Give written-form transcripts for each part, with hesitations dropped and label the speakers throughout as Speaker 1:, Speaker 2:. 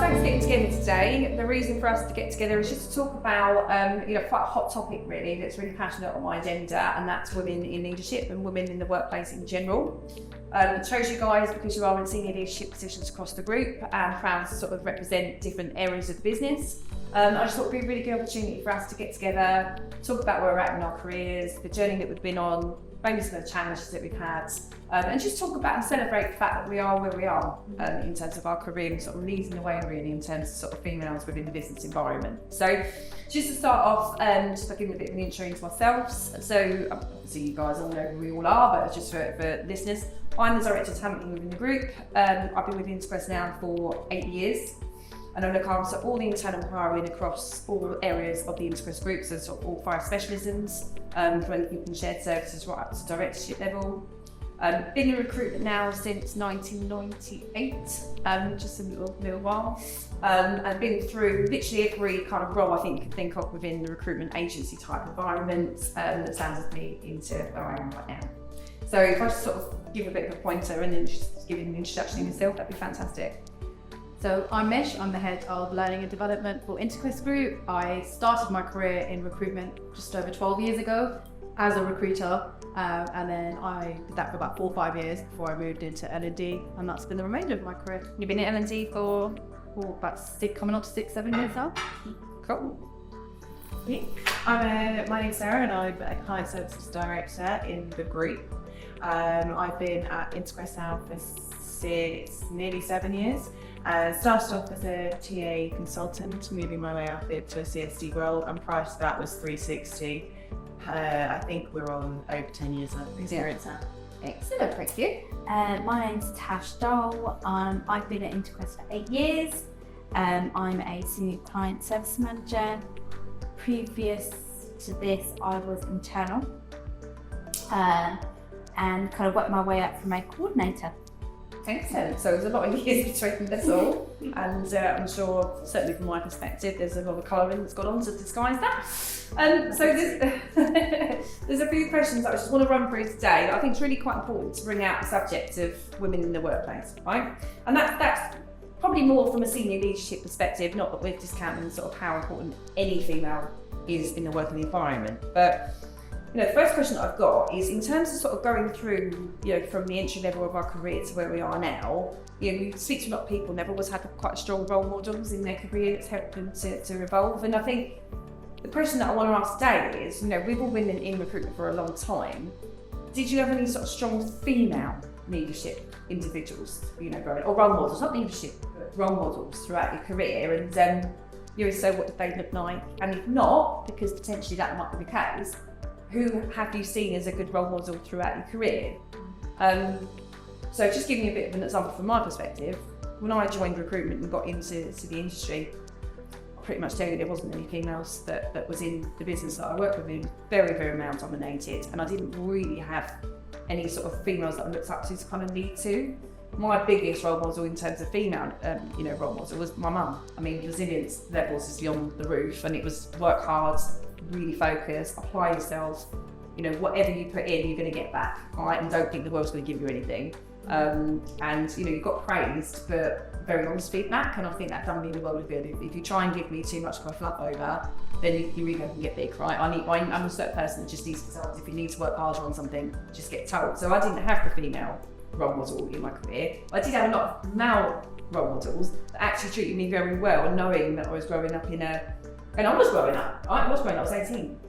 Speaker 1: thanks for getting together today. The reason for us to get together is just to talk about, quite a hot topic really that's really passionate on my agenda, and that's women in leadership and women in the workplace in general. It shows you guys, because you are in senior leadership positions across the group, and proud to sort of represent different areas of the business. I just thought it would be a really good opportunity for us to get together, talk about where we're at in our careers, the journey that we've been on, maybe some of the challenges that we've had, and just talk about and celebrate the fact that we are where we are in terms of our career and sort of leading the way really in terms of sort of females within the business environment. So just to start off, just by giving a bit of an intro into myself. So obviously you guys all know who we all are, but just for listeners, I'm the Director of Talent within the group. I've been with InterQuest now for 8 years. And I look after all the internal hiring across all areas of the InterQuest Group, so sort of all 5 specialisms, from anything from shared services right up to directorship level. Been in recruitment now since 1998, just a little while. I've been through literally every kind of role I think you can think of within the recruitment agency type environment that stands me into where I am right now. So if I just sort of give a bit of a pointer and then just give you an introduction to yourself, that'd be fantastic.
Speaker 2: So I'm Mish, I'm the head of learning and development for InterQuest Group. I started my career in recruitment just over 12 years ago as a recruiter, and then I did that for about 4 or 5 years before I moved into L&D, and that's been the remainder of my career.
Speaker 1: You've been at L&D for
Speaker 2: about coming up to 6-7 years now.
Speaker 1: Cool.
Speaker 3: My name's Sarah and I'm a Client Services Director in the group. I've been at InterQuest now for nearly 7 years. Started off as a TA consultant, moving my way up into a CSD role, and prior to that was 360. I think we're on over 10 years of experience now.
Speaker 1: Excellent, thank you.
Speaker 4: My name's Natasha Doal. I've been at InterQuest for 8 years. I'm a Senior Client Service Manager. Previous to this, I was internal and kind of worked my way up from a coordinator.
Speaker 1: Excellent. So there's a lot of years between us all, and I'm sure, certainly from my perspective, there's a lot of colouring that's gone on to disguise that. So there's a few questions that I just want to run through today that I think is really quite important to bring out the subject of women in the workplace, right? And that's probably more from a senior leadership perspective, not that we're discounting sort of how important any female is in the working environment, but the first question that I've got is in terms of sort of going through, from the entry level of our career to where we are now, we speak to a lot of people and they've always had quite strong role models in their career that's helped them to evolve. And I think the question that I want to ask today is, we've all been in recruitment for a long time. Did you have any sort of strong female leadership individuals, growing, or role models, not leadership, but role models throughout your career? And so what did they look like? And if not, because potentially that might be the case, who have you seen as a good role model throughout your career? So just giving you a bit of an example from my perspective, when I joined recruitment and got into the industry, I'll pretty much tell you there wasn't any females that was in the business that I worked with. It was very, very male dominated, and I didn't really have any sort of females that I looked up to kind of lead to. My biggest role model in terms of female, role model was my mum. I mean, resilience levels is beyond the roof, and it was work hard, really focus, apply yourself, whatever you put in, you're going to get back, right? And don't think the world's going to give you anything. And you got praised for very honest feedback, and I think that done really well with it. If you try and give me too much of a fluff over, then you really can get big, right? I'm a certain person that just needs to be told if you need to work harder on something, just get told. So I didn't have the female role model in my career. I did have a lot of male role models that actually treated me very well, and knowing that I was growing up and I was growing up, I was 18,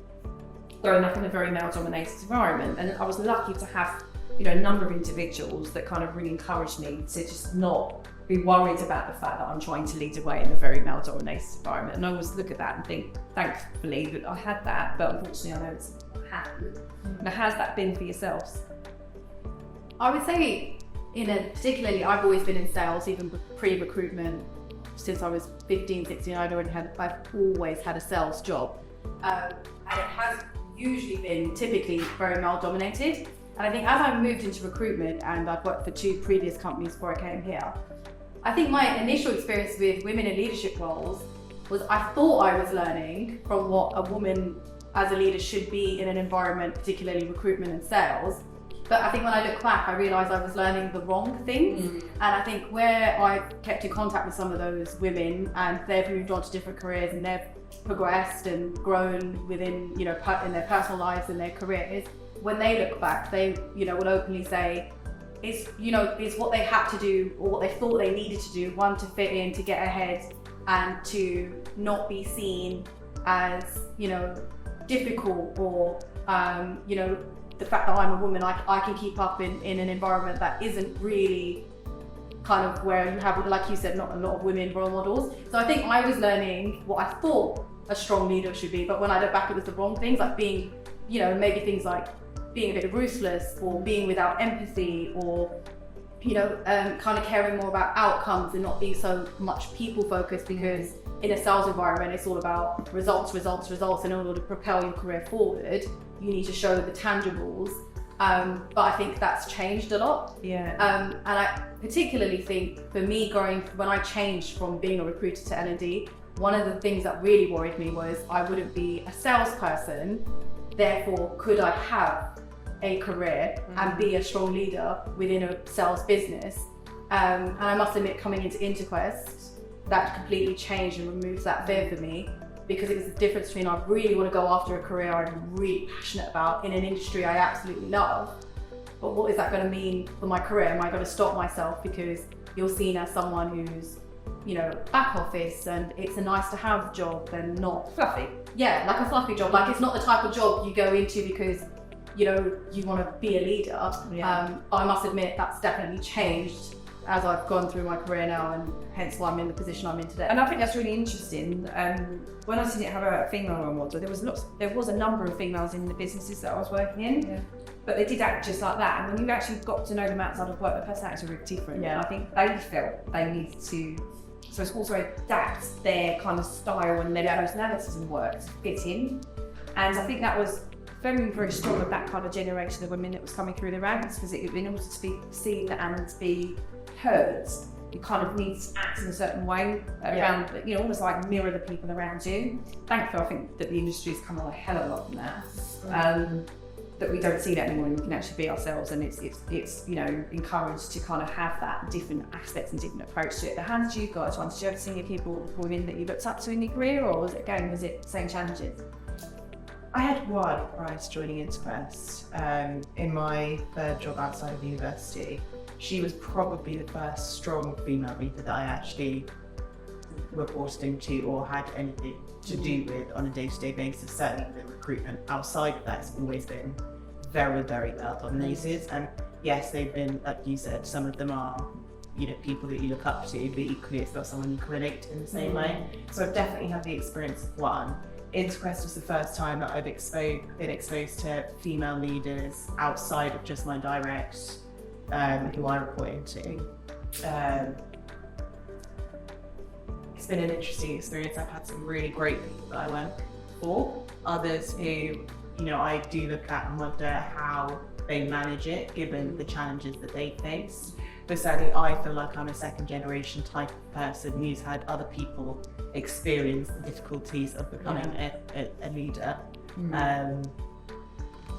Speaker 1: growing up in a very male-dominated environment, and I was lucky to have, a number of individuals that kind of really encouraged me to just not be worried about the fact that I'm trying to lead a way in a very male-dominated environment. And I always look at that and think, thankfully, that I had that, but unfortunately I know it's not happened. Now, how's that been for yourselves?
Speaker 2: I would say, particularly, I've always been in sales, even pre-recruitment. Since I was 15, 16, I've always had a sales job. And it has usually been typically very male dominated. And I think as I moved into recruitment, and I've worked for 2 previous companies before I came here, I think my initial experience with women in leadership roles was I thought I was learning from what a woman as a leader should be in an environment, particularly recruitment and sales. But I think when I look back, I realised I was learning the wrong things. And I think where I kept in contact with some of those women and they've moved on to different careers and they've progressed and grown within, you know, in their personal lives and their careers, when they look back, they, you know, will openly say, it's what they had to do or what they thought they needed to do, one, to fit in, to get ahead, and to not be seen as, you know, difficult or, you know, the fact that I'm a woman, I can keep up in an environment that isn't really kind of where you have, like you said, not a lot of women role models. So I think I was learning what I thought a strong leader should be, but when I look back, it was the wrong things, like being, you know, maybe things like being a bit ruthless or being without empathy or, you know, kind of caring more about outcomes and not being so much people focused, because in a sales environment, it's all about results. And in order to propel your career forward, you need to show the tangibles. But I think that's changed a lot.
Speaker 3: Yeah.
Speaker 2: And I particularly think for me when I changed from being a recruiter to L&D, one of the things that really worried me was I wouldn't be a salesperson, therefore could I have a career and be a strong leader within a sales business? And I must admit, coming into InterQuest, that completely changed and removed that fear for me, because it was the difference between I really want to go after a career I'm really passionate about in an industry I absolutely love, but what is that going to mean for my career? Am I going to stop myself because you're seen as someone who's, you know, back office and it's a nice to have job and not
Speaker 1: Fluffy.
Speaker 2: Yeah, like a fluffy job. Like it's not the type of job you go into because, you know, you want to be a leader.
Speaker 1: Yeah.
Speaker 2: I must admit that's definitely changed as I've gone through my career now, and hence why I'm in the position I'm in today.
Speaker 1: And I think that's really interesting. When I didn't have a female role model, there was a number of females in the businesses that I was working in, but they did act just like that. And when you actually got to know them outside of work, the personalities were really different.
Speaker 2: Yeah.
Speaker 1: And I think they felt they needed to, so it's also adapt their kind of style and their personalities and work to fit in. And I think that was very, very strong with that kind of generation of women that was coming through the ranks, because in order to be seen and be heard, you kind of need to act in a certain way around, you know, almost like mirror the people around you. Thankfully, I think that the industry's come a hell of a lot from that. That we don't see that anymore, and we can actually be ourselves, and it's you know, encouraged to kind of have that different aspects and different approach to it. The hands you've got, did you ever see any people, women that you looked up to in your career, or was it the same challenges?
Speaker 3: I had one prior to joining InterQuest. In my third job outside of university, she was probably the first strong female leader that I actually reported into or had anything to do with on a day-to-day basis. Certainly the recruitment outside of that has always been very, very male dominated. And yes, they've been, like you said, some of them are, you know, people that you look up to, but equally it's not someone you can relate to in the same way. So I've definitely had the experience of one. InterQuest was the first time that I've been exposed to female leaders outside of just my direct, who I report into. It's been an interesting experience. I've had some really great people that I went for. Others who, you know, I do look at and wonder how they manage it given the challenges that they face. But sadly, I feel like I'm a second generation type of person who's had other people experience the difficulties of becoming a leader and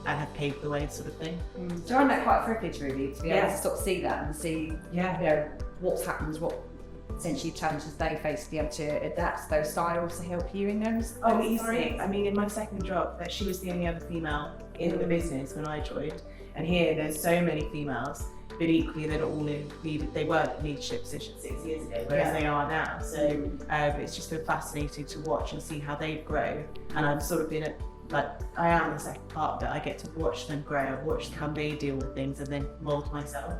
Speaker 3: have paved the way, sort of thing.
Speaker 1: So I find that quite a privilege, really, to be able to sort of see that and see, you know, what's happened, what essentially challenges they face, to be able to adapt those styles to help you in those.
Speaker 3: Oh, easily. I mean, in my second job, that she was the only other female in the business when I joined, and here there's so many females, but equally they're all they weren't in leadership positions 6 years ago, whereas they are now. So it's just been fascinating to watch and see how they've grown. And I've sort of been I am the second part, but I get to watch them grow, watch how they deal with things, and then mould myself.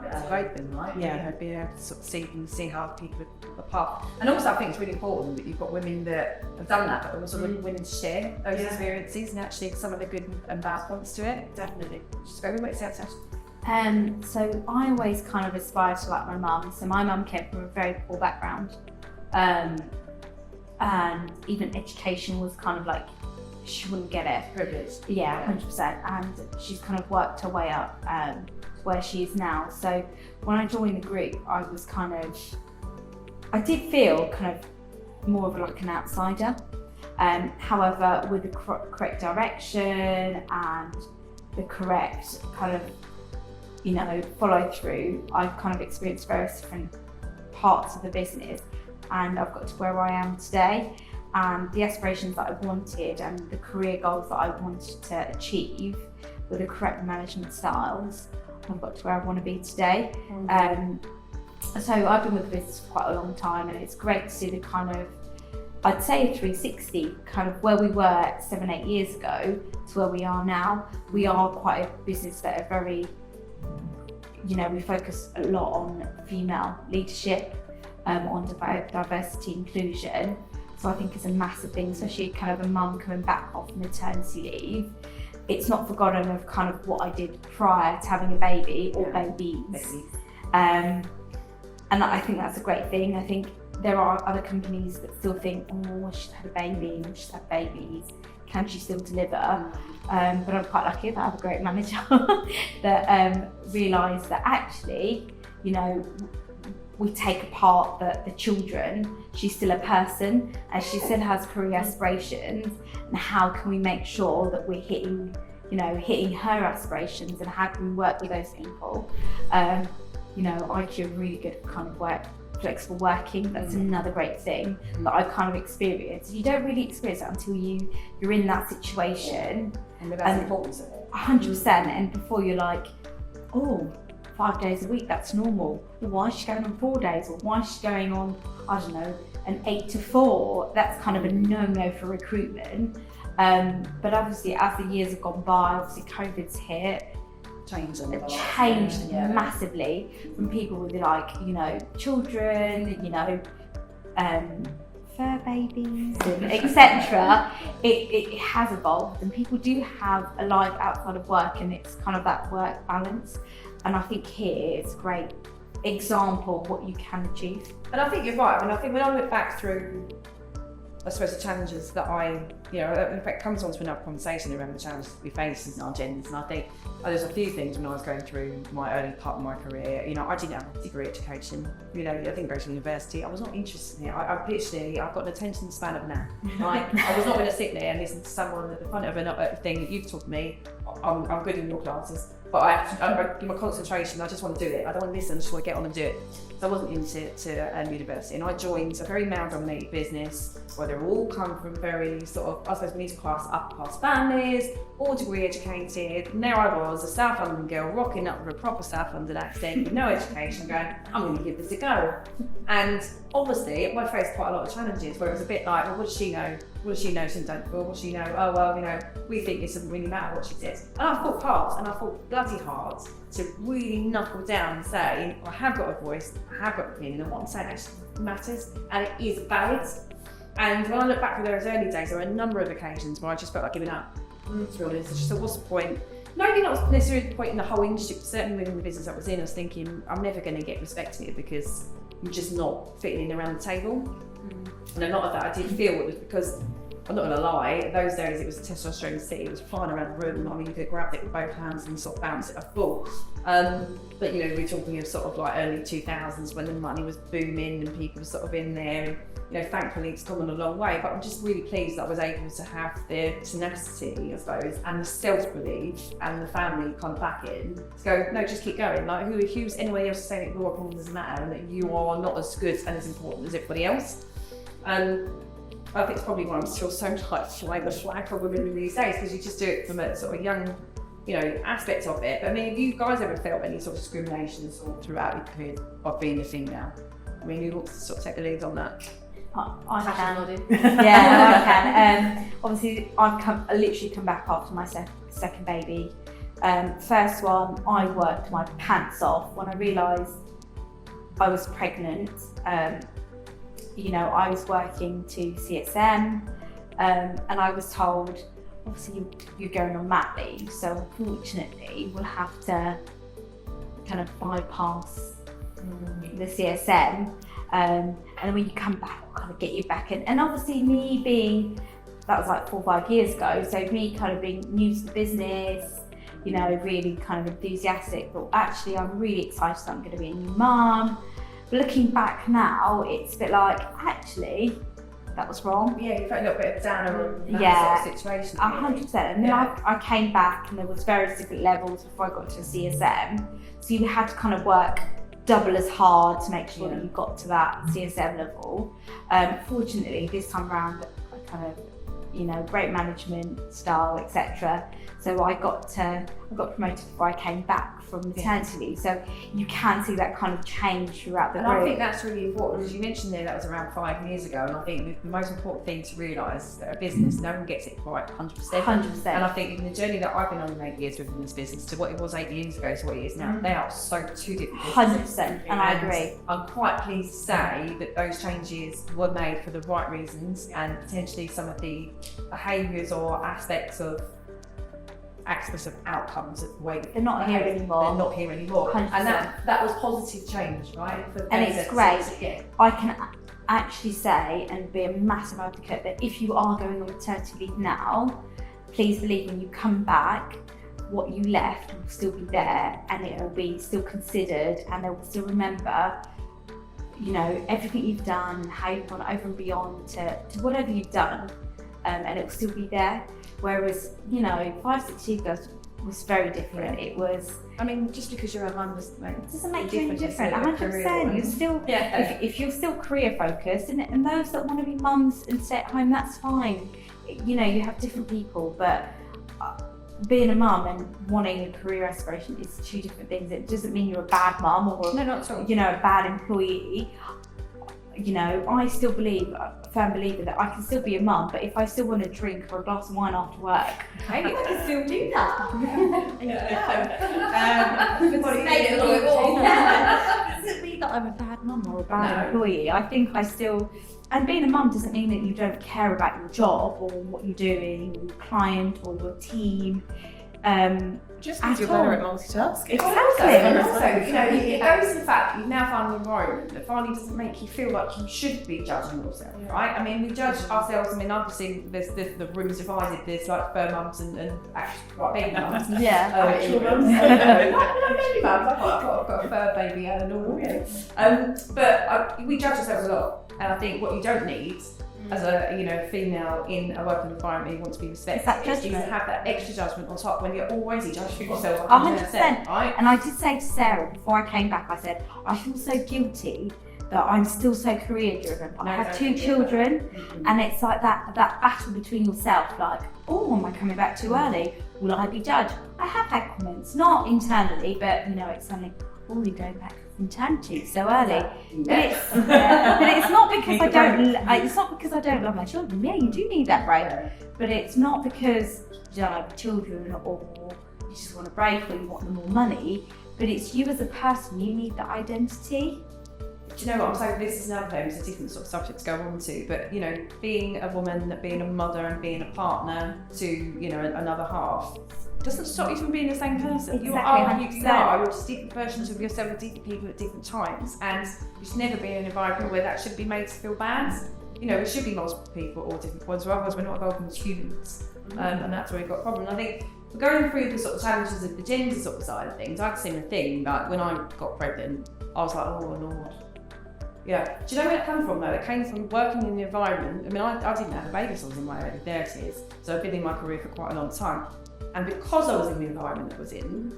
Speaker 1: That's a great thing, right? Yeah, being able to sort of see how people are part. And also, I think it's really important that you've got women that have done that, but also willing to share those experiences and actually some of the good and bad points to it.
Speaker 3: Definitely.
Speaker 1: Just go with it,
Speaker 4: So I always kind of aspired to like my mum. So my mum came from a very poor background, and even education was kind of like, she wouldn't get it.
Speaker 1: Privileged.
Speaker 4: Yeah, 100%. And she's kind of worked her way up where she is now. So when I joined the group, I did feel kind of more of like an outsider. However, with the correct direction and the correct kind of, follow through. I've kind of experienced various different parts of the business, and I've got to where I am today. And the aspirations that I wanted and the career goals that I wanted to achieve with the correct management styles, I've got to where I want to be today. So I've been with the business for quite a long time, and it's great to see the kind of, I'd say, 360, kind of where we were 7-8 years ago to where we are now. We are quite a business that are very, we focus a lot on female leadership, on diversity inclusion. So I think it's a massive thing, especially kind of a mum coming back off maternity leave. It's not forgotten of kind of what I did prior to having a baby or babies. And I think that's a great thing. I think there are other companies that still think, oh, she's had a baby, we should have babies. Can she still deliver? But I'm quite lucky that I have a great manager that realised that actually, we take apart the children, she's still a person and she still has career aspirations, and how can we make sure that we're hitting her aspirations, and how can we work with those people? I do really good kind of work, flexible working. That's another great thing that I've kind of experienced. You don't really experience it until you're in that situation.
Speaker 1: And that's the importance of it.
Speaker 4: 100%, and before you're like, oh, 5 days a week, that's normal. Well, why is she going on 4 days? Or why is she going on, I don't know, an 8 to 4? That's kind of a no-no for recruitment. But obviously, as the years have gone by, obviously COVID's hit.
Speaker 1: Changed
Speaker 4: massively from people with children, fur babies, etc. It has evolved, and people do have a life outside of work, and it's kind of that work balance. And I think here it's a great example of what you can achieve.
Speaker 1: And I think you're right. I think when I look back through, I suppose, the challenges that in fact comes on to another conversation around the challenges that we face in our genders. And I think there's a few things when I was going through my early part of my career. I didn't have a degree education. I didn't go to university. I was not interested in it. I've got an attention span of an ant. I was not going to sit there and listen to someone at the front of a thing that you've taught to me. I'm good in your classes, but I give my concentration. I just want to do it. I don't want to listen. I just want to get on and do it. So I wasn't into university, and I joined a very male-dominated business where they all come from very sort of, I suppose, middle-class, upper-class families, all degree educated. And there I was, a South London girl, rocking up with a proper South London accent, with no education, going, I'm going to give this a go. And obviously, I faced quite a lot of challenges where it was a bit like, well, what does she know? What does she know? She don't feel. What does she know? Oh, well, we think it doesn't really matter what she says. And I fought hard, and I fought bloody hard to really knuckle down and say, I have got a voice, I have got an opinion, and what I'm saying actually matters, and it is valid. And when I look back at those early days, there were a number of occasions where I just felt like giving up. To be honest, I just thought, what's the point? Maybe not necessarily the point in the whole industry, but certainly within the business I was in, I was thinking, I'm never going to get respect here because I'm just not fitting in around the table. And a lot of that I did feel it was because, I'm not going to lie, those days it was a testosterone city, it was flying around the room. I mean, you could grab it with both hands and sort of bounce it a full. But we're talking of sort of like early 2000s when the money was booming and people were sort of in there. And, thankfully it's gone a long way, but I'm just really pleased that I was able to have the tenacity, I suppose, and the self-belief and the family kind of backing to go, no, just keep going. Like, who's anyone else saying that your opinion doesn't matter and that you are not as good and as important as everybody else? And I think it's probably why I'm still so like flying the flag for women these days, because you just do it from a sort of young, aspect of it. But I mean, have you guys ever felt any sort of discrimination throughout your career of being a female? I mean, who wants to sort of take the lead on that?
Speaker 4: I can. Yeah, I can. Obviously, I literally come back after my second baby. First one, I worked my pants off when I realised I was pregnant. I was working to CSM, and I was told, obviously you're going on mat leave, so unfortunately we'll have to kind of bypass the CSM, and then when you come back, we'll kind of get you back in. And obviously me being, that was like 4 or 5 years ago, so me kind of being new to the business, really kind of enthusiastic, but actually I'm really excited that I'm going to be a new mum. Looking back now, it's a bit like, actually, that was wrong.
Speaker 1: Yeah, you felt a little bit of downer on that
Speaker 4: Yeah,
Speaker 1: sort of situation.
Speaker 4: 100%. And then I came back, and there was various different levels before I got to CSM. So you had to kind of work double as hard to make sure that you got to that CSM level. Fortunately, this time around, I kind of, you know, great management style, etc. So I got promoted before I came back from maternity leave. So you can see that kind of change throughout the
Speaker 1: And
Speaker 4: group.
Speaker 1: I think that's really important, as you mentioned there, that was around 5 years ago, and I think the most important thing to realise is that a business, no one gets it right 100%.
Speaker 4: 100%.
Speaker 1: And I think in the journey that I've been on in 8 years within this business to what it was 8 years ago to what it is now, they are so two different businesses.
Speaker 4: 100%, and I agree.
Speaker 1: I'm quite pleased to say that those changes were made for the right reasons, and potentially some of the behaviours or aspects of outcomes of the way
Speaker 4: They're not here anymore.
Speaker 1: They're not here anymore.
Speaker 4: 100%.
Speaker 1: And that was positive change, right?
Speaker 4: And it's great. I can actually say and be a massive advocate that if you are going on maternity leave now, please believe when you come back, what you left will still be there, and it will be still considered, and they will still remember, you know, everything you've done, how you've gone over and beyond to whatever you've done, and it will still be there. Whereas, you know, 5-6 years ago was very different. It was.
Speaker 1: I mean, just because you're a mum doesn't
Speaker 4: make you any different. 100%. You're still, if you're still career focused, and those that want to be mums and stay at home, that's fine. You know, you have different people, but being a mum and wanting a career aspiration is two different things. It doesn't mean you're a bad mum or
Speaker 1: no, not at all.
Speaker 4: You know, a bad employee. You know, I still believe, a firm believer that I can still be a mum, but if I still want to drink or a glass of wine after work, I can still do that. Doesn't mean that I'm a bad mum or a bad employee. I think I still, and being a mum doesn't mean that you don't care about your job or what you're doing, or your client or your team.
Speaker 3: Just means you're better at multitasking.
Speaker 4: Exactly.
Speaker 1: And also, you know, it goes to the fact that you've now found an environment that finally doesn't make you feel like you should be judging yourself, right? I mean, we judge ourselves. I mean, obviously, the room's divided. There's like fur mums and actual baby mums.
Speaker 4: Yeah.
Speaker 1: Actual mums. No, baby mums. I've got a fur baby and a normal baby. But we judge ourselves a lot, and I think what you don't need as a female in a working environment, you want to be respected. You have that extra judgment on top when you're already judging yourself 100%, right?
Speaker 4: And I did say to Sarah before I came back, I said, I feel so guilty that I'm still so career driven. I have 2 children, and it's like that battle between yourself, like, oh, am I coming back too early? Will I be judged? I have had comments, not internally, but you know, it's something, oh, you're going back maternity so early. But it's not because I don't. It's not because I don't love my children. Yeah, you do need that break. But it's not because you don't have children or you just want a break or you want more money. But it's you as a person. You need that identity.
Speaker 1: Do you know what I'm saying? This is another thing. It's a different sort of subject to go on to. But you know, being a woman, being a mother, and being a partner to another half doesn't stop you from being the same person.
Speaker 4: Exactly,
Speaker 1: you are. You're just different versions of yourself with different people at different times, and you should never be in an environment where that should be made to feel bad. You know, it should be multiple people, all different points, or otherwise we're not evolving as humans, and that's where we've got a problem. I think going through the sort of challenges of the gender sort of side of things, I'd seen a thing like when I got pregnant, I was like, oh Lord. Yeah. Do you know where it came from though? It came from working in the environment. I mean, I didn't have a baby until I was in my early 30s, so I've been in my career for quite a long time. And because I was in the environment that I was in,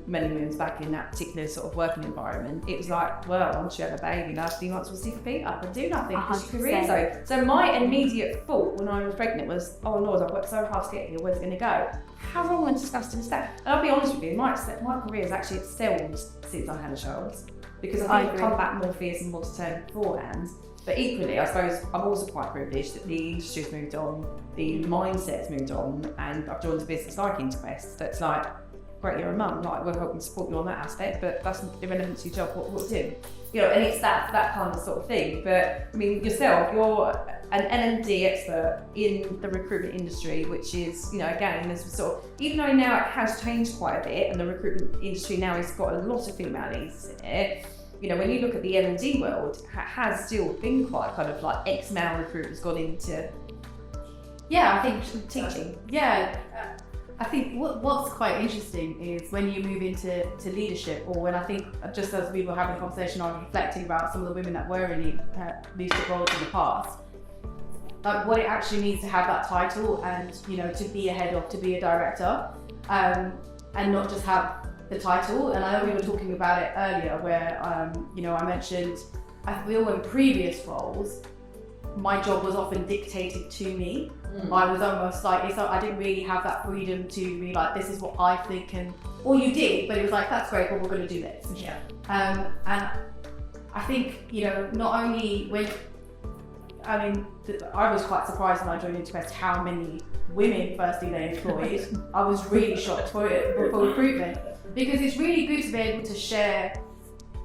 Speaker 1: many moons back in that particular sort of working environment, it was like, well, once you have a baby, now 3 months will stick your feet up and do nothing because your career. So my immediate thought when I was pregnant was, oh Lord, I've worked so hard to get here, where's it going to go? How wrong and disgusting is that? And I'll be honest with you, my career has actually excelled since I had a child, because I think I've come back more fierce and more determined beforehand. But equally, I suppose I'm also quite privileged that the industry's moved on, the mindset's moved on, and I've joined a business like InterQuest that's like, great, you're a mum, like we're helping support you on that aspect, but that's irrelevant to your job, what do? You know, and it's that kind of sort of thing. But I mean, yourself, you're an L&D expert in the recruitment industry, which is, you know, again, there's sort of, even though now it has changed quite a bit, and the recruitment industry now has got a lot of female leads in it. You know, when you look at the L&D world, it has still been quite kind of like ex-male recruiters gone into.
Speaker 2: Yeah, I think
Speaker 1: teaching.
Speaker 2: Yeah, I think what's quite interesting is when you move into leadership, or when I think, just as we were having a conversation, I was reflecting about some of the women that were in leadership roles in the past. like what it actually means to have that title and, you know, to be a head of, to be a director, and not just have the title. And I know we were talking about it earlier where, you know, I mentioned, I feel in previous roles, my job was often dictated to me. I was almost like, I didn't really have that freedom to be like, this is what I think, or you did, but it was like, that's great, but we're going to do this.
Speaker 1: Yeah.
Speaker 2: And I think, you know, not only when, I mean, I was quite surprised when I joined InterQuest how many women, firstly, they employed. I was really shocked for recruitment, because it's really good to be able to share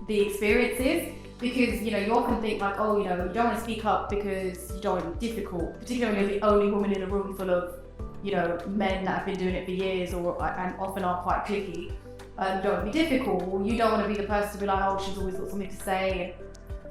Speaker 2: the experiences, because, you know, you often think like, oh, you know, you don't want to speak up because you don't want to be difficult, particularly when you're the only woman in a room full of, you know, men that have been doing it for years and often are quite cliquey. You don't want to be difficult, or you don't want to be the person to be like, oh, she's always got something to say.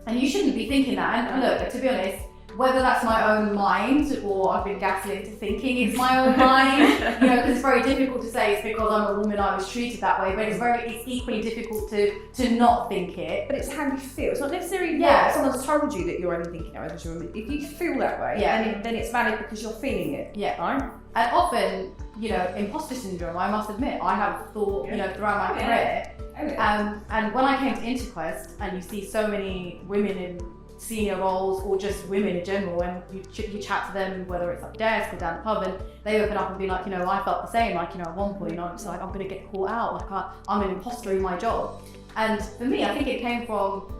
Speaker 2: And you shouldn't be thinking that. And look, to be honest, whether that's my own mind or I've been gaslit into thinking it's my own mind, you know, because it's very difficult to say it's because I'm a woman I was treated that way, but it's equally difficult to not think it.
Speaker 1: But it's how you feel. It's not necessarily
Speaker 2: Yeah.
Speaker 1: someone's told you that you're only thinking that way because you're a woman. If you feel that way,
Speaker 2: Yeah.
Speaker 1: then it's valid because you're feeling it.
Speaker 2: Yeah.
Speaker 1: Right?
Speaker 2: And often, you know, imposter syndrome, I must admit, I have thought, you know, throughout my career. And when I came to InterQuest and you see so many women in senior roles or just women in general, and you chat to them, whether it's up desk or down the pub, and they open up and be like, you know, I felt the same, like, you know, at one point, I was like, I'm going to get caught out, like I'm an imposter in my job. And for me, I think it came from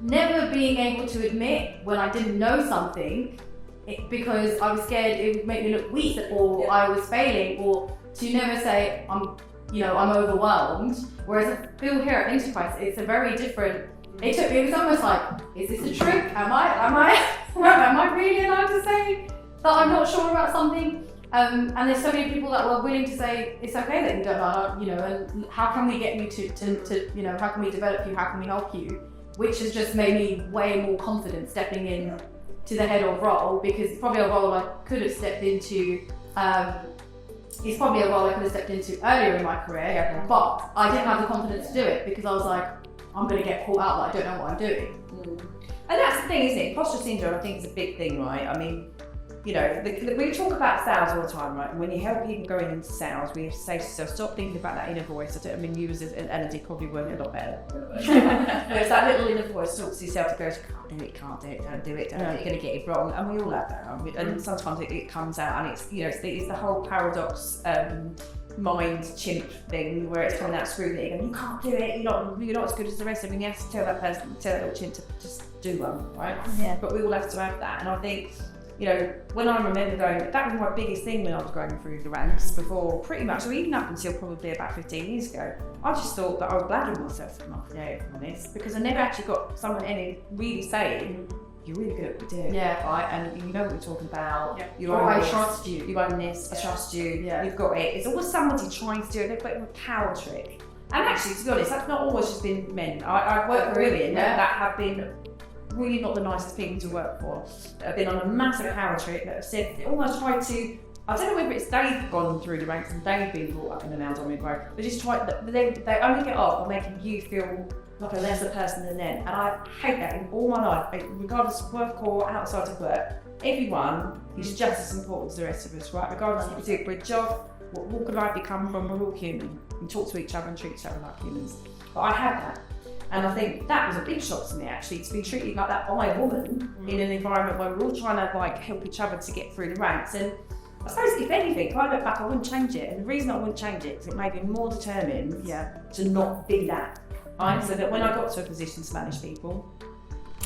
Speaker 2: never being able to admit when I didn't know something, because I was scared it would make me look weak, or I was failing, or to never say I'm overwhelmed. Whereas I feel here at InterQuest, it's a very different. It was almost like, is this a trick? Am I really allowed to say that I'm not sure about something? And there's so many people that were willing to say it's okay that you don't know, you know, and how can we get you to you know, how can we develop you? How can we help you? Which has just made me way more confident stepping in to the head of role, because it's probably a role I could have stepped into. It's probably a role I could have stepped into earlier in my career, but I didn't have the confidence to do it because I was like, I'm going to get caught out, like I don't know what I'm doing.
Speaker 1: And that's the thing, isn't it? Imposter syndrome, I think, is a big thing, right? I mean, you know, we talk about sales all the time, right? And when you help people going into sales, we have to say to yourself, stop thinking about that inner voice. I mean, you as an energy probably weren't a lot better. There's that little inner voice that talks to yourself that goes, can't do it, don't do it, you're going to get it wrong. And we all have that. And sometimes it comes out, and it's, you know, it's the whole paradox mind chimp thing where it's coming out screaming at you, going, you can't do it, you're not as good as the rest of them. You have to tell that little chimp to just do one, right?
Speaker 4: Yeah.
Speaker 1: But we all have to have that. And I think, you know, when I remember going, that was my biggest thing when I was going through the ranks before, pretty much, or even up until probably about 15 years ago, I just thought that I was blagging myself enough, if I'm honest, because I never actually got someone really saying, you're really good at what you do, right? And you know what we're talking about.
Speaker 2: Yeah. I trust you.
Speaker 1: You own this. I trust you.
Speaker 2: Yeah.
Speaker 1: You've got it. It's always somebody trying to do it. They're a power trick. And actually, to be honest, that's not always just been men. I work for women that have been really not the nicest people to work for. That have been on a massive power trick. That have said, almost tried to. I don't know whether it's they've gone through the ranks and they've been brought up in the male dominant role. They just try. They only get off on making you feel like a lesser person than them, and I hate that in all my life, regardless of work or outside of work. Everyone is just as important as the rest of us, right? Regardless of what you do for a job, what walk of life you come from, we're all human. We talk to each other and treat each other like humans. But I had that, and I think that was a big shock to me actually, to be treated like that by a woman in an environment where we're all trying to like help each other to get through the ranks. And I suppose if anything, if I look back, I wouldn't change it. And the reason I wouldn't change it is it made me more determined to not be that. Right? So that when I got to a position to manage people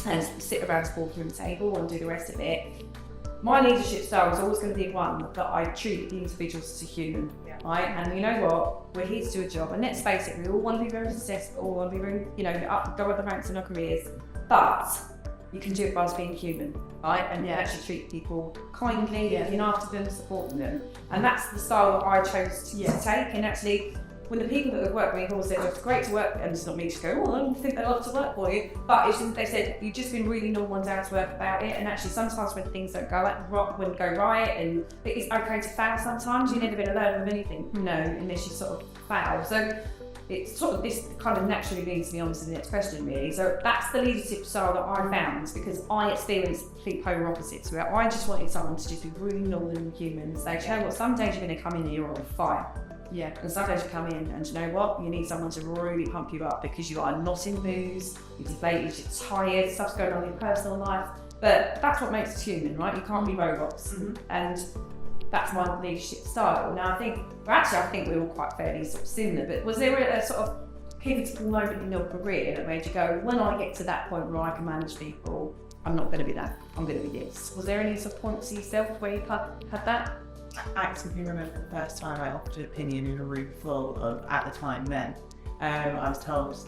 Speaker 1: and sit around a boardroom table and do the rest of it, my leadership style was always going to be one that I treat the individuals as a human, right? And you know what? We're here to do a job, and let's face it, we all want to be very successful, all want to be very, you know, go up the ranks in our careers, but you can do it by being human, right? And actually treat people kindly, looking after them, supporting them. And that's the style that I chose to take. And actually, when the people that have worked with me always said, well, it's great to work, and it's not me to go, oh, I don't think they love to work for you, but it's just, they said, you've just been really normal and down to earth about it, and actually sometimes when things don't go right, and it's okay to fail sometimes, you're never going to learn with anything, no, unless you sort of fail. So it's sort of this kind of naturally leads me on to the next question really. So that's the leadership style that I found, because I experienced complete polar opposites where I just wanted someone to just be really normal and human. So you know what, some days you're going to come in and you're on fire.
Speaker 2: Yeah.
Speaker 1: And some days you come in and you know what, you need someone to really pump you up because you are not in the mood, you're deflated, you're tired, stuff's going on in your personal life. But that's what makes us human, right? You can't be robots. And that's my leadership style. Now I think we're all quite fairly sort of similar, but was there a sort of pivotal moment in your career that made you go, when I get to that point where I can manage people, I'm not going to be that, I'm going to be this? Was there any sort of points to yourself where you had that?
Speaker 3: I actively remember the first time I offered an opinion in a room full of, at the time, men. I was told,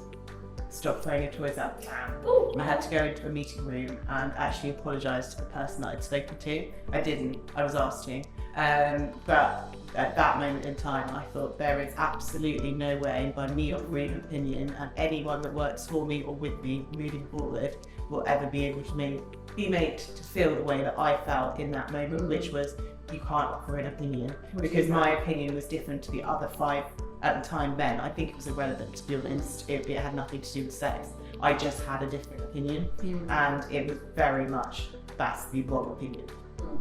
Speaker 3: stop throwing your toys out the pram. And I had to go into a meeting room and actually apologise to the person that I'd spoken to. I didn't, I was asked to. But at that moment in time, I thought there is absolutely no way by me offering an opinion and anyone that works for me or with me moving forward will ever be able to be made to feel the way that I felt in that moment, which was, you can't offer an opinion, because my opinion was different to the other 5 at the time men. I think it was irrelevant, to be honest. It had nothing to do with sex. I just had a different opinion, and it was very much, that's the wrong opinion.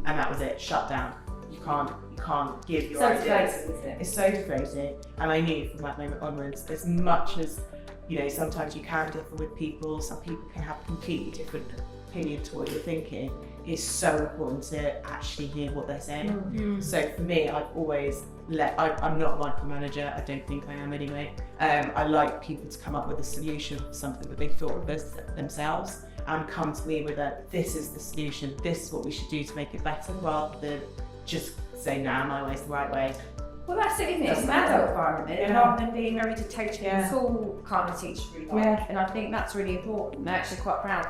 Speaker 3: And that was it, shut down. You can't give your ideas. It's so deflating. And I knew from that moment onwards, as much as, you know, sometimes you can differ with people, some people can have a completely different opinion to what you're thinking. It's so important to actually hear what they're saying. So for me, I've always I'm not a micromanager, I don't think I am anyway. I like people to come up with a solution for something that they thought of themselves and come to me with this is the solution, this is what we should do to make it better, rather than just say, nah, my way's the right way.
Speaker 1: Well, that's it, isn't it? It's an adult environment, rather than being very dictatorial, school kind of teacher really like. And I think that's really important. I'm actually quite proud.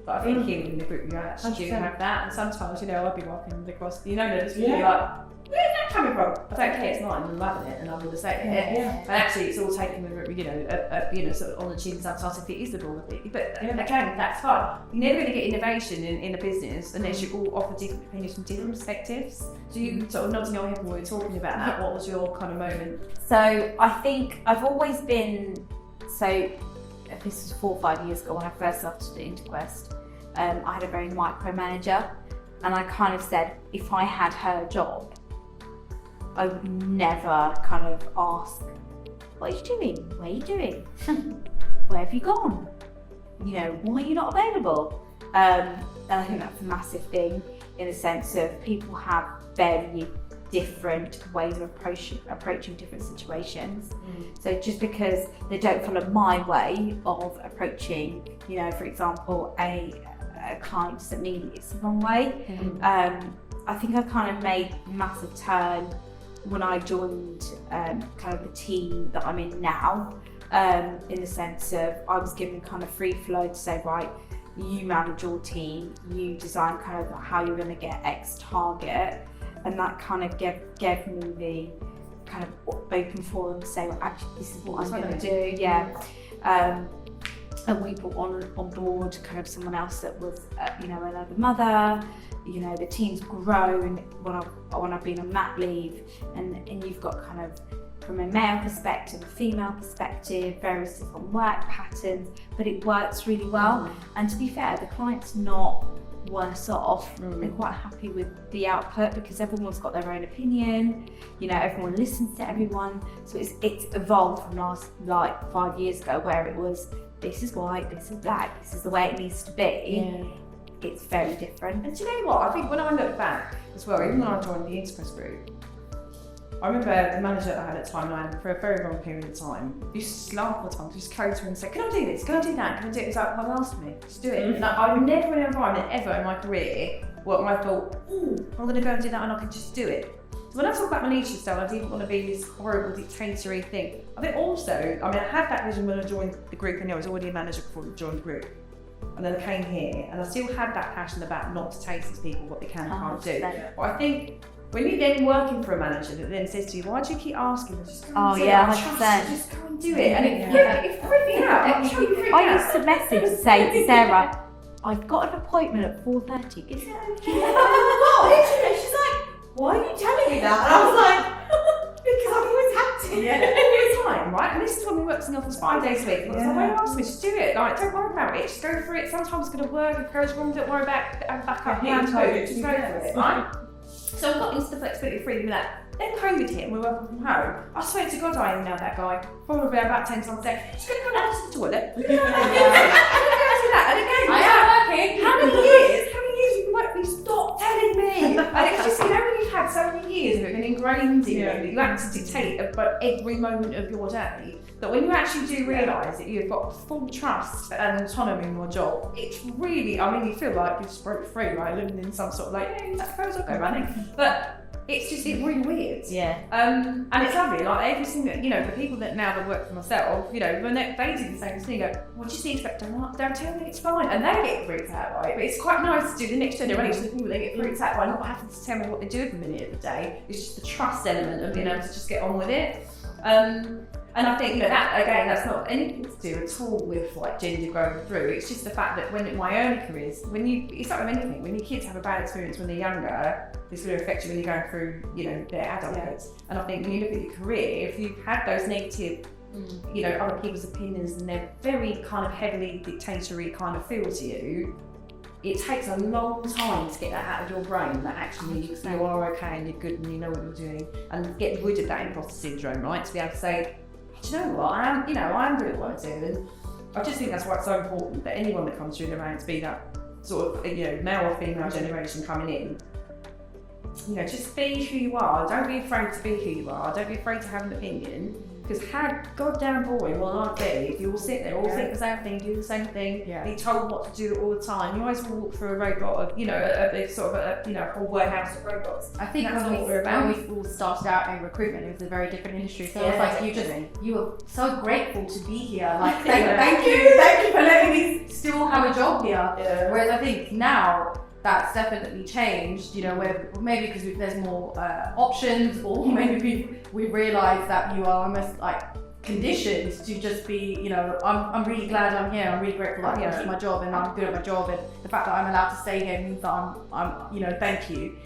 Speaker 1: But I think even in the group you actually do have that, and sometimes, you know, I'll be walking across, you know, there's really like, where's that coming from? I don't care, it's not, I'm loving it, and I'm going to say it. And actually, it's all taken with, you know, sort of on the chin sometimes if it is the wrong thing. But again, that's fine. You're never going to get innovation in a business unless you all offer different opinions from different perspectives. So you sort of nodding your head when we were talking about that. What was your kind of moment?
Speaker 4: So I think I've always been, this was 4 or 5 years ago when I first started at InterQuest. I had a very micromanager, and I kind of said if I had her job, I would never kind of ask, what are you doing? Where are you doing? Where have you gone? You know, why are you not available? And I think that's a massive thing, in the sense of people have very different ways of approaching different situations. So just because they don't follow my way of approaching, you know, for example, a client doesn't mean it's the wrong way. I think I kind of made a massive turn when I joined kind of the team that I'm in now, in the sense of I was given kind of free flow to say, right, you manage your team, you design kind of how you're going to get X target, and that kind of gave me the kind of open forum to say, well, actually, this is what I'm going to do. And we brought on board kind of someone else that was, you know, another mother. You know, the team's grown when I've been on mat leave, and you've got kind of, from a male perspective, a female perspective, various different work patterns, but it works really well. And to be fair, the client's not worse off. They're quite happy with the output because everyone's got their own opinion. You know, everyone listens to everyone. So it's evolved from last 5 years ago, where it was, this is white, this is black, this is the way it needs to be. It's very different.
Speaker 1: And do you know what? I think when I look back as well, even when I joined the InterQuest Group, I remember the manager that I had at the time, and for a very long period of time, used to laugh all the time, just go to her and say, can I do this? Can I do that? Can I do it? It's like, well, ask me, just do it. And I would never in an environment ever in my career where I thought, I'm going to go and do that and I can just do it. So when I talk about my leadership style, I didn't want to be this horrible dictatorial thing. I think also, I had that vision when I joined the group, and I was already a manager before I joined the group. And then I came here, and I still had that passion about not to taste these people what they can and can't do. But I think when you're then working for a manager that then says to you, why do you keep asking them? Just go and do it.
Speaker 4: 100%.
Speaker 1: Just go and do it. And it freaked me out. I'm sure you freaked out.
Speaker 4: I used to message and say to Sarah, I've got an appointment at 4:30. Is it okay?
Speaker 3: And she's like, why are you telling me that? And I was like, because I've always had to.
Speaker 1: time, right? And this is when we work in the office 5 days a week. Why ask me to do it? Like, don't worry about it. Just go for it. Sometimes it's going to work. If it goes wrong, don't worry about it. Back up, hand food. Just go for it, right? So I've got instant flexibility freedom with that. Then COVID hit and we're working from home. I swear to God, I emailed that guy probably about 10 times a day. Just going to go down to the toilet. And again,
Speaker 2: I am working.
Speaker 1: How many years have you worked? You stop telling me. And it's just, when you've had so many years of it been ingrained in you that you have to dictate about every moment of your day, that when you actually do realise that you've got full trust and autonomy in your job, it's really, you feel like you just broke free, right? Living in some sort of like, I suppose I'll go running. But it's really weird.
Speaker 4: Yeah.
Speaker 1: And it's lovely, like every single, the people that now that work for myself, when they do the same thing, go, what do you think? Don't tell me it's fine. And they get freaked out, right? But it's quite nice to do the next generation of people, they get freaked out by not having to tell me what they do every minute of the day. It's just the trust element of being able to just get on with it. And I think, that, again, that's not anything to do at all with like gender growing through. It's just the fact that when in my early careers, it's like with anything, when your kids have a bad experience when they're younger, it's going to affect you when you're going through, their adulthood. And I think when you look at your career, if you've had those negative, other people's opinions and they're very kind of heavily dictatorial kind of feel to you, it takes a long time to get that out of your brain, that actually you are okay and you're good and you know what you're doing, and get rid of that imposter syndrome, right? To be able to say, do you know what, I am good at what I do. And I just think that's why it's so important that anyone that comes through the ranks, be that sort of, male or female generation coming in, just be who you are. Don't be afraid to be who you are. Don't be afraid to have an opinion. Because how goddamn boring will life be if you all sit there, all think the same thing, do the same thing, be told what to do all the time. You always walk through a robot of, a whole warehouse of robots.
Speaker 2: I think when we all started out in recruitment, it was a very different industry. So it's like you were so grateful to be here. Like thank you for letting me still have a job here. Yeah. Whereas I think now, that's definitely changed, where maybe because there's more options, or maybe we've realised that you are almost like conditioned to just be, I'm really glad I'm here, I'm really grateful that I'm doing my job and I'm good at my job, and the fact that I'm allowed to stay here means that I'm thank you.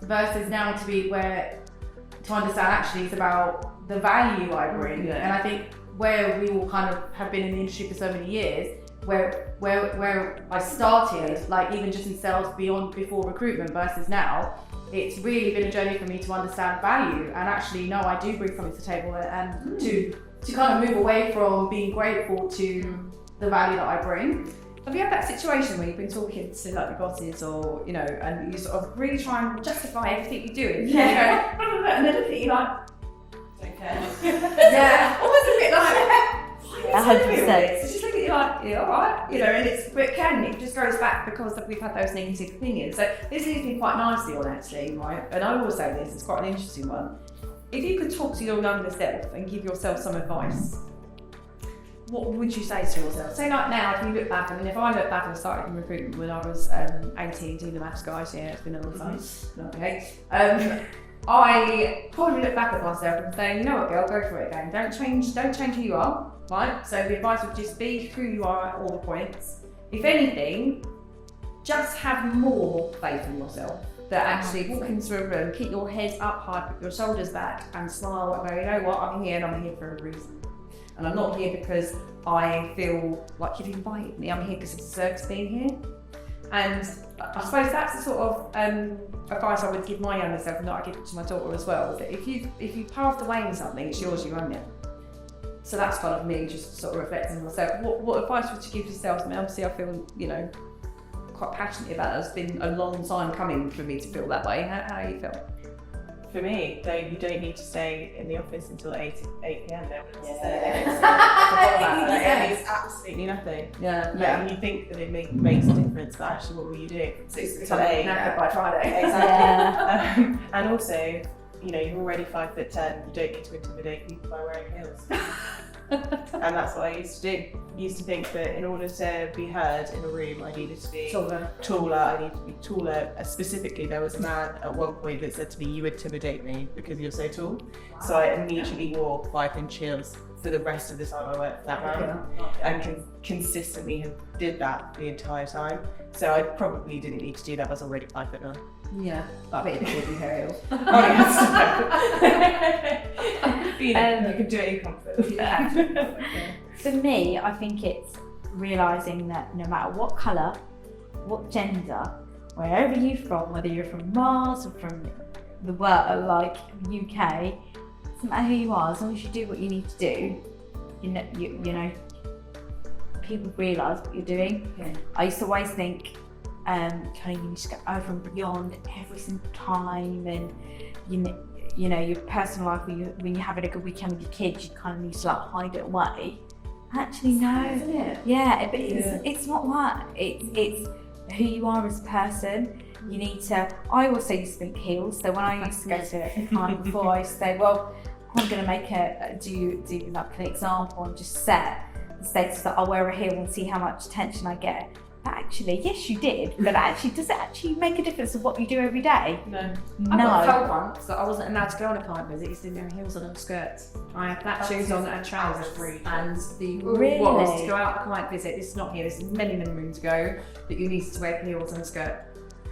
Speaker 2: Versus now to be to understand actually it's about the value I bring. And I think where we all kind of have been in the industry for so many years, where I started, like even just in sales before recruitment versus now, it's really been a journey for me to understand value and actually know I do bring something to the table, and to kind of move away from being grateful to the value that I bring.
Speaker 1: Have you had that situation where you've been talking to like your bosses or, and you sort of really try and justify everything you're doing? Yeah. And they look at you like, okay.
Speaker 2: Yeah.
Speaker 1: Almost a bit like,
Speaker 4: 100%.
Speaker 1: So just look at you like, yeah, alright, and it just goes back because we've had those negative opinions. So this leads me quite nicely on actually, right? And I will say this, it's quite an interesting one. If you could talk to your younger self and give yourself some advice, what would you say to yourself? Say like now, if you look back, if I look back and started in recruitment when I was 18, doing the maths guys, it's been a long time, okay. I probably look back at myself and say, you know what girl, go for it again. Don't change who you are, right? So the advice would just be who you are at all the points. If anything, just have more faith in yourself. That actually walk into a room, keep your head up high, put your shoulders back and smile and go, you know what, I'm here and I'm here for a reason. And I'm not here because I feel like you've invited me, I'm here because I deserve to be here. And I suppose that's the sort of advice I would give my younger self, and that I give it to my daughter as well, that if you paved the way in something, it's yours, you own it. So that's kind of me just sort of reflecting on myself. What advice would you give yourself? I mean, obviously I feel, quite passionate about it. It's been a long time coming for me to feel that way. How do you feel?
Speaker 3: For me, though, you don't need to stay in the office until 8 p.m. It's absolutely nothing.
Speaker 1: Yeah.
Speaker 3: And you think that it makes a difference, but actually, what were you doing? 6 to 8
Speaker 1: by Friday.
Speaker 3: Exactly. And also, you're already 5'10". You don't need to intimidate people by wearing heels. And that's what I used to do. I used to think that in order to be heard in a room, I needed to be taller. I needed to be taller. Specifically, there was a man at one point that said to me, "You intimidate me because you're so tall." Wow. So I immediately wore 5-inch heels for the rest of the time I worked for that man, and consistently did that the entire time. So I probably didn't need to do that. I was already 5'9".
Speaker 1: Yeah, but I bet you did with hair heels.
Speaker 3: Oh yes. You can do it in comfort.
Speaker 4: For me, I think it's realising that no matter what colour, what gender, wherever you're from, whether you're from Mars or from the world, like UK, it doesn't matter who you are, as long as you do what you need to do, you know, people realise what you're doing.
Speaker 1: Yeah.
Speaker 4: I used to always think, kind of, you need to go over and beyond every single time, and you know, your personal life, when you're having a good weekend with your kids, you kind of need to like hide it away. Actually, no.
Speaker 1: Isn't it?
Speaker 4: Yeah, but it's not that. It's who you are as a person. You need to. I also used to think heels. So when I used to go to a client before, I used to say, well, I'm going to make do like an example and just set the status that I'll wear a heel and see how much attention I get. But actually, yes, you did. But actually, does it actually make a difference of what you do every day?
Speaker 3: No.
Speaker 1: I got told once that I wasn't allowed to go on a client visit if you didn't have heels on and skirts. I had flat shoes on and trousers, and the rule was to go out on a client visit. This is not here. This is many moons ago. That you needed to wear heels and a skirt.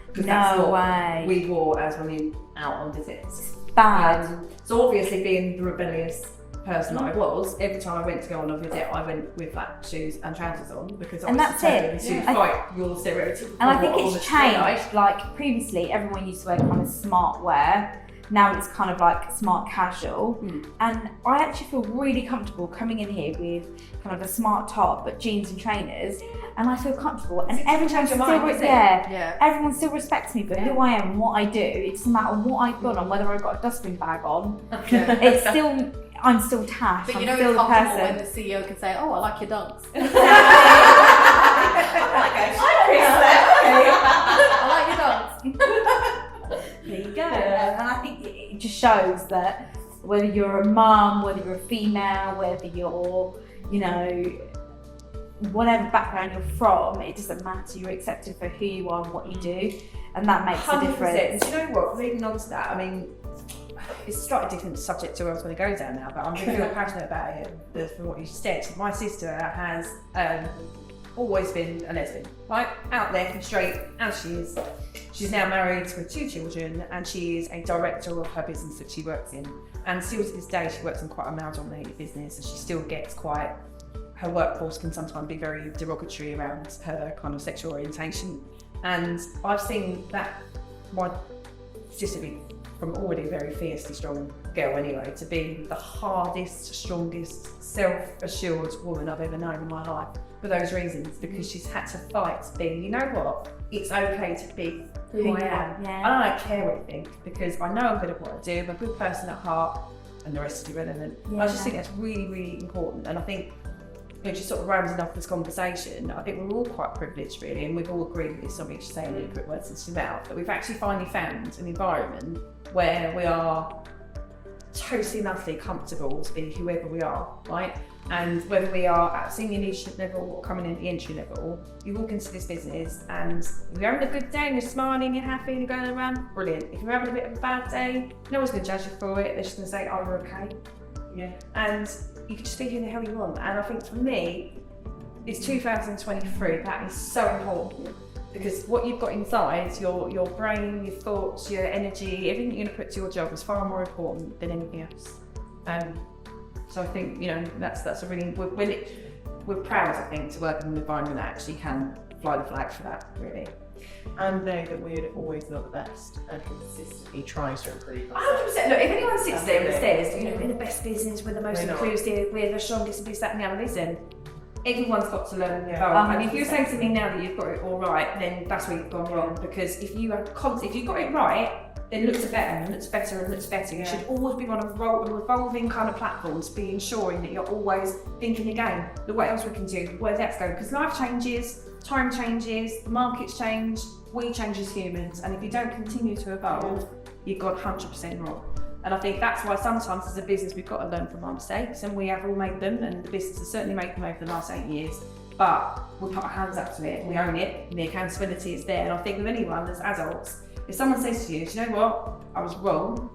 Speaker 1: Because that's
Speaker 4: No
Speaker 1: what
Speaker 4: way.
Speaker 1: we wore as when we were out on visits.
Speaker 4: Bad.
Speaker 1: So obviously, being the rebellious person that I was, every time I went to go on a visit, I went with flat shoes and trousers on because I was determined to fight your stereotypical.
Speaker 4: And I think it's changed. Like previously, everyone used to wear kind of smart wear. Now it's kind of like smart casual. And I actually feel really comfortable coming in here with kind of a smart top, but jeans and trainers, and I feel comfortable. And everyone everyone still respects me for who I am and what I do. It doesn't matter what I've got on, whether I've got a dustbin bag on. It's still. I'm still Tash.
Speaker 2: But
Speaker 4: I'm
Speaker 2: you know,
Speaker 4: still
Speaker 2: it's
Speaker 4: the
Speaker 2: comfortable
Speaker 4: person.
Speaker 2: when the CEO can say, "Oh, I like your dunks." I like your dunks.
Speaker 4: There you go. And I think it just shows that whether you're a mum, whether you're a female, whether you're, you know, whatever background you're from, it doesn't matter. You're accepted for who you are and what you do, and that makes a
Speaker 1: 100%.
Speaker 4: difference.
Speaker 1: Do you know what? Leading on to that, I mean, it's a slightly different subject to where I was going to go down now, but I'm really passionate about it from what you said. My sister has always been a lesbian, right? Out there, straight as she is. She's now married with 2 children, and she is a director of her business that she works in. And still to this day, she works in quite a male-dominated business, and she still gets quite. Her workforce can sometimes be very derogatory around her kind of sexual orientation. And I've seen that, my sister from already a very fiercely strong girl anyway, to be the hardest, strongest, self-assured woman I've ever known in my life for those reasons, because she's had to fight to be, you know what, it's okay to be who I am.
Speaker 4: Yeah.
Speaker 1: I don't care what you think, because I know I'm good at what I do, I'm a good person at heart, and the rest is irrelevant.
Speaker 4: Yeah.
Speaker 1: I just think that's really, really important, and I think, you know, just sort of rounding off this conversation, I think we're all quite privileged really, and we've all agreed with this, so we should say any quick words into your mouth, that we've actually finally found an environment where we are totally and utterly comfortable to be whoever we are, right? And whether we are at senior leadership level or coming in at the entry level, you walk into this business and if you're having a good day and you're smiling, you're happy and you're going around, brilliant. If you're having a bit of a bad day, no one's going to judge you for it, they're just going to say, oh, you're okay.
Speaker 3: Yeah.
Speaker 1: And you can just be who the hell you want. And I think for me, it's 2023, that is so important. Because what you've got inside, your brain, your thoughts, your energy, everything you're going to put to your job is far more important than anything else. So I think, you know, that's a really, we're proud, I think, to work in an environment that actually can fly the flag for that, really.
Speaker 3: And know that we're always not the best and consistently trying to improve.
Speaker 1: 100%. Look, if anyone sits there and says, you know, we're the best business, we're the most inclusive, we're the strongest, and this, that, and the other, listen, everyone's got to learn and develop. And if you're saying to me now that you've got it all right, then that's where you've gone wrong. Because if you have if you've got it right, then it looks better and looks better and looks better. You should always be on a revolving kind of platform to be ensuring that you're always thinking again, look what else we can do, where that's going. Because life changes, time changes, the markets change, we change as humans. And if you don't continue to evolve, you've got 100% wrong. And I think that's why sometimes as a business we've got to learn from our mistakes, and we have all made them, and the business has certainly made them over the last 8 years. But we put our hands up to it, we own it, and the accountability is there. And I think with anyone as adults, if someone says to you, do you know what, I was wrong,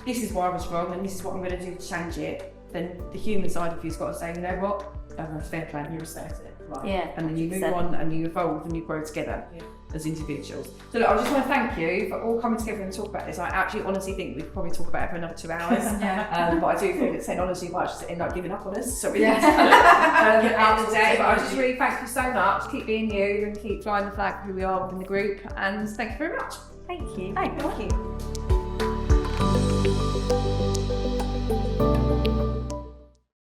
Speaker 1: this is why I was wrong, and this is what I'm going to do to change it, then the human side of you's got to say, you know what, that's fair play, you respect it. Right.
Speaker 4: Yeah,
Speaker 1: And then you move
Speaker 4: 100%.
Speaker 1: on and you evolve and you grow together as individuals. So look, I just want to thank you for all coming together and talk about this. I actually honestly think we could probably talk about it for another 2 hours. But I do think that technology might just end up giving up on us. So we need to get out today. But I just really thank you so much. Keep being you and keep flying the flag for who we are within the group. And thank you very much.
Speaker 4: Thank you.
Speaker 1: Thank you.